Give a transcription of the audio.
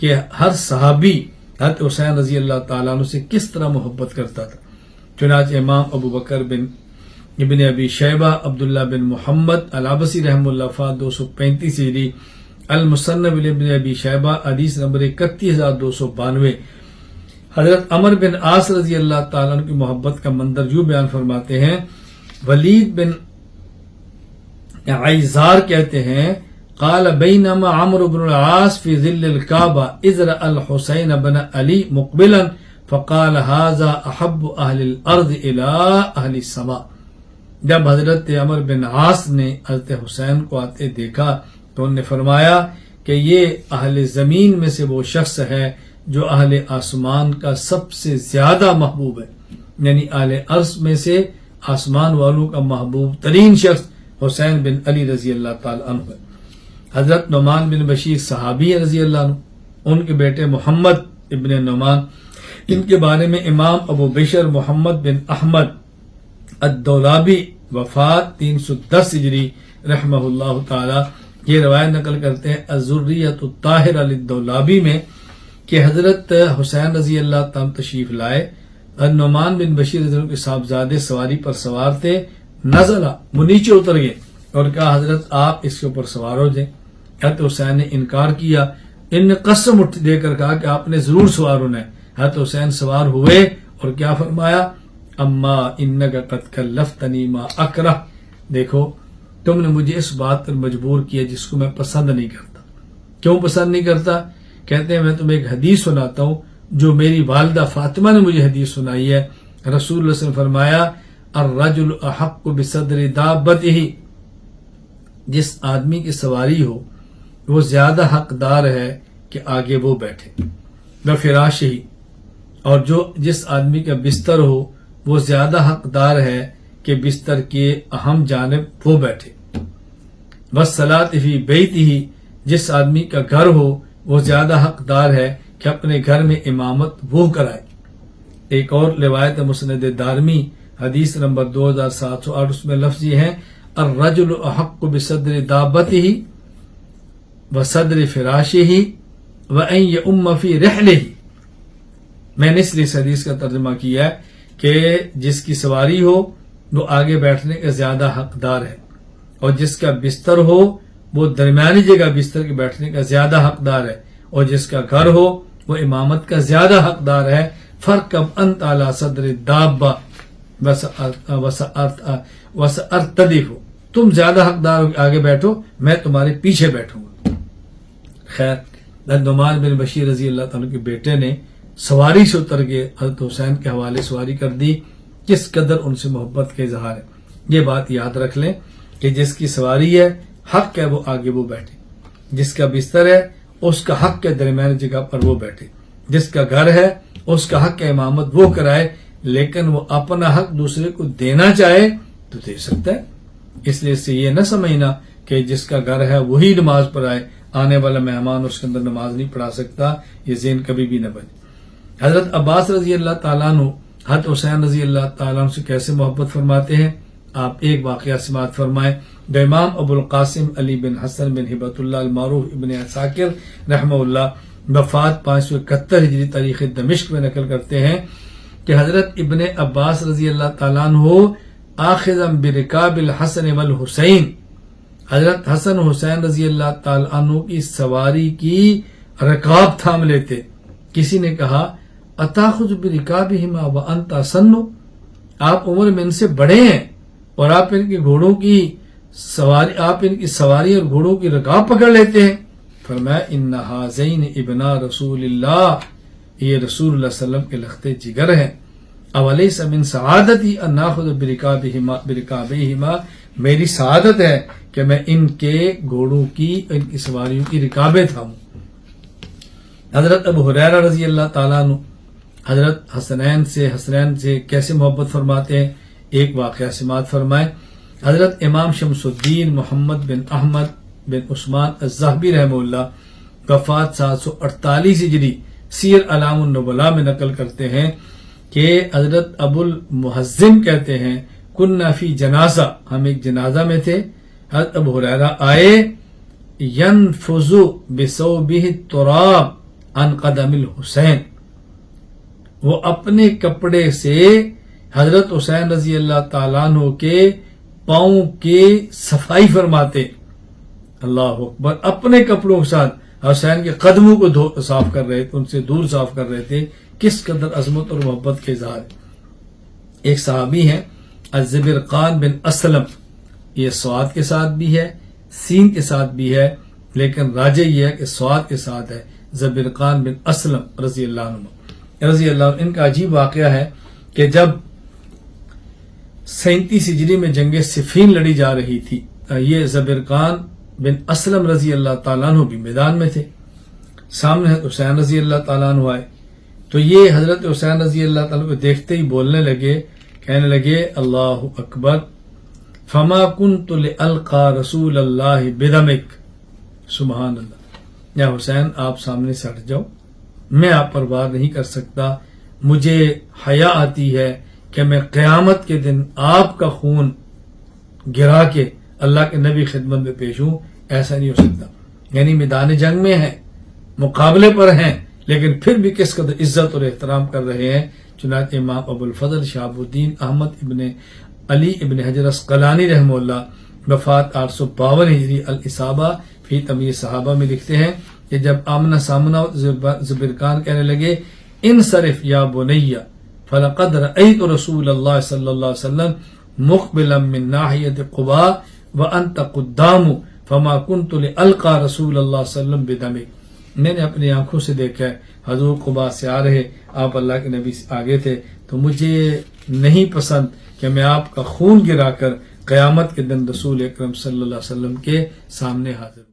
کہ ہر صحابی حضرت حسین رضی اللہ تعالیٰ عنہ سے کس طرح محبت کرتا تھا. چنانچہ امام ابو بکر بن ابن ابی شیبہ عبداللہ بن محمد العبسی رحمہ اللہ وفات 235 ہجری، المصنف ابن ابی شیبہ حدیث نمبر 31292. حضرت عمر بن عاص رضی اللہ تعالیٰ عنہ کی محبت کا منظر یوں بیان فرماتے ہیں. ولید بن عیزار کہتے ہیں قال بینما عمرو بن العاص فی ظل الکعبہ اذ رأى الحسین بن علی مقبلا فقال هذا احب اہل الارض الى اہل السماء. جب حضرت عمر بن عاص نے حضرت حسین کو آتے دیکھا تو انہوں نے فرمایا کہ یہ اہل زمین میں سے وہ شخص ہے جو اہل آسمان کا سب سے زیادہ محبوب ہے، یعنی اہل عرش میں سے آسمان والوں کا محبوب ترین شخص حسین بن علی رضی اللہ تعالی عنہ ہے. حضرت نعمان بن بشیر صحابی رضی اللہ عنہ، ان کے بیٹے محمد ابن نعمان، ان کے بارے میں امام ابو بشر محمد بن احمد الدولابی وفات 310 ہجری رحمہ اللہ تعالی یہ روایت نقل کرتے ہیں الذریۃ الطاہرہ للدولابی میں کہ حضرت حسین رضی اللہ تعالی تشریف لائے. نعمان بن بشیر رضی اللہ عنہ کے صاحبزادے سواری پر سوار تھے. نزلہ وہ نیچے اتر گئے اور کہا حضرت آپ اس کے اوپر سوار ہو جائیں. حضرت حسین نے انکار کیا. ان نے قسم دے کر کہا کہ آپ نے ضرور سوار ہونا ہے. حضرت حسین سوار ہوئے اور کیا فرمایا اما انک قد کلفتنی ما اکرہ، دیکھو تم نے مجھے اس بات پر مجبور کیا جس کو میں پسند نہیں کرتا. کیوں پسند نہیں کرتا؟ کہتے ہیں میں تمہیں ایک حدیث سناتا ہوں جو میری والدہ فاطمہ نے مجھے حدیث سنائی ہے. رسول اللہ صلی اللہ علیہ وسلم فرمایا الرجل احق بصدر دابتہ، جس آدمی کی سواری ہو وہ زیادہ حقدار ہے کہ آگے وہ بیٹھے. وفراش ہی، اور جس آدمی کا بستر ہو وہ زیادہ حقدار ہے کہ بستر کے اہم جانب وہ بیٹھے. والصلاۃ فی بیتہ، جس آدمی کا گھر ہو وہ زیادہ حقدار ہے کہ اپنے گھر میں امامت وہ کرائے. ایک اور روایت مسند دارمی حدیث نمبر 2708 اس میں لفظ یہ ہے الرجل احق بصدر دابتہ وصدر فراشہ وان یؤم فی رحلہ. میں نے اس لیے اس حدیث کا ترجمہ کیا ہے کہ جس کی سواری ہو وہ آگے بیٹھنے کا زیادہ حقدار ہے، اور جس کا بستر ہو وہ درمیانی جگہ بستر کے بیٹھنے کا زیادہ حقدار ہے، اور جس کا گھر ہو وہ امامت کا زیادہ حقدار ہے. فرقب انت علی صدر الدابہ وسأرتدف، تم زیادہ حقدار ہو آگے بیٹھو، میں تمہارے پیچھے بیٹھوں گا. خیر نعمان بن بشیر رضی اللہ تعالیٰ کے بیٹے نے سواری سے اتر کے حضرت حسین کے حوالے سواری کر دی. کس قدر ان سے محبت کا اظہار ہے. یہ بات یاد رکھ لیں کہ جس کی سواری ہے حق ہے وہ آگے وہ بیٹھے، جس کا بستر ہے اس کا حق ہے درمیانی جگہ پر وہ بیٹھے، جس کا گھر ہے اس کا حق ہے امامت وہ کرائے، لیکن وہ اپنا حق دوسرے کو دینا چاہے تو دے سکتا ہے. اس لیے سے یہ نہ سمجھنا کہ جس کا گھر ہے وہی نماز پڑھائے، آنے والا مہمان اس کے اندر نماز نہیں پڑھا سکتا. یہ ذہن کبھی بھی نہ بنے. حضرت عباس رضی اللہ تعالیٰ عنہ حضرت حسین رضی اللہ تعالیٰ عنہ سے کیسے محبت فرماتے ہیں، آپ ایک واقعہ سماعت فرمائیں. جو امام ابو القاسم علی بن حسن بن ہبت اللہ المعروف ابن عساکر رحمہ اللہ وفات 571 ہجری تاریخ دمشق میں نقل کرتے ہیں کہ حضرت ابن عباس رضی اللہ تعالیٰ عنہ آخذا برکاب الحسن والحسین، حضرت حسن حسین رضی اللہ تعالیٰ عنہ کی سواری کی رکاب تھام لیتے. کسی نے کہا اتاخذ برکابہما وانت اسن، آپ عمر میں ان سے بڑے ہیں اور آپ ان کے گھوڑوں کی سواری، آپ ان کی سواری اور گھوڑوں کی رکاب پکڑ لیتے ہیں. فرمایا ان ھذین ابنا رسول اللہ، یہ رسول اللہ صلی اللہ علیہ وسلم کے لختے جگر ہیں. اولیس من سعادتی ان ناخذ برکابہما، میری سعادت ہے کہ میں ان کے گھوڑوں کی، ان کی سواریوں کی رکابیں تھاموں. حضرت ابو ہریرہ رضی اللہ تعالیٰ عنہ حضرت حسنین سے کیسے محبت فرماتے ہیں، ایک واقعہ سماعت فرمائیں. حضرت امام شمس الدین محمد بن احمد بن عثمان الذہبی رحمہ اللہ وفات 748 ہجری سیر اعلام النبلاء میں نقل کرتے ہیں کہ حضرت ابو المحزم کہتے ہیں کننا فی جنازہ، ہم ایک جنازہ میں تھے. حضرت ابو ہریرہ آئے ینفذ بثوبہ التراب، عن قدم الحسین، وہ اپنے کپڑے سے حضرت حسین رضی اللہ تعالیٰ عنہ کے پاؤں کی صفائی فرماتے. اللہ اکبر، اپنے کپڑوں کے ساتھ حسین کے قدموں کو صاف کر رہے تھے، ان سے دور صاف کر رہے تھے. کس قدر عظمت اور محبت کے اظہار. ایک صحابی ہیں الزبرقان بن اسلم، یہ صاد کے ساتھ بھی ہے سین کے ساتھ بھی ہے، لیکن راجح یہ ہے کہ صاد کے ساتھ ہے. زبرقان بن اسلم رضی اللہ عنہ، ان کا عجیب واقعہ ہے کہ جب 37 ہجری میں جنگ صفین لڑی جا رہی تھی، یہ زبرقان بن اسلم رضی اللہ تعالیٰ عنہ بھی میدان میں تھے. سامنے حسین رضی اللہ تعالیٰ عنہ آئے تو یہ حضرت حسین رضی اللہ تعالیٰ عنہ کو دیکھتے ہی بولنے لگے، کہنے لگے اللہ اکبر، فما کنت لألقى رسول اللہ بدمک، سبحان اللہ. یا حسین آپ سامنے سے ہٹ جاؤ، میں آپ پر وار نہیں کر سکتا، مجھے حیا آتی ہے کہ میں قیامت کے دن آپ کا خون گرا کے اللہ کے نبی خدمت میں پیش ہوں. ایسا نہیں ہو سکتا. یعنی میدان جنگ میں ہیں، مقابلے پر ہیں، لیکن پھر بھی کس قدر عزت اور احترام کر رہے ہیں. چنانچہ امام ابو الفضل شہاب الدین احمد ابن علی ابن حجر اسقلانی رحمہ اللہ وفات 852 ہجری الاصابہ فی تمیز صحابہ میں لکھتے ہیں کہ جب آمنا سامنا زبرقان کہنے لگے انصرف یا بنی فلقد رأیت رسول اللہ صلی اللہ علیہ وسلم مقبلا من ناحیت قباء وانت قدام فما کنت لألقى رسول اللہ صلی اللہ علیہ وسلم بدمک. میں نے اپنی آنکھوں سے دیکھا ہے حضور قباء سے آ رہے، آپ اللہ کے نبی سے آگے تھے، تو مجھے نہیں پسند کہ میں آپ کا خون گرا کر قیامت کے دن رسول اکرم صلی اللہ علیہ وسلم کے سامنے حاضر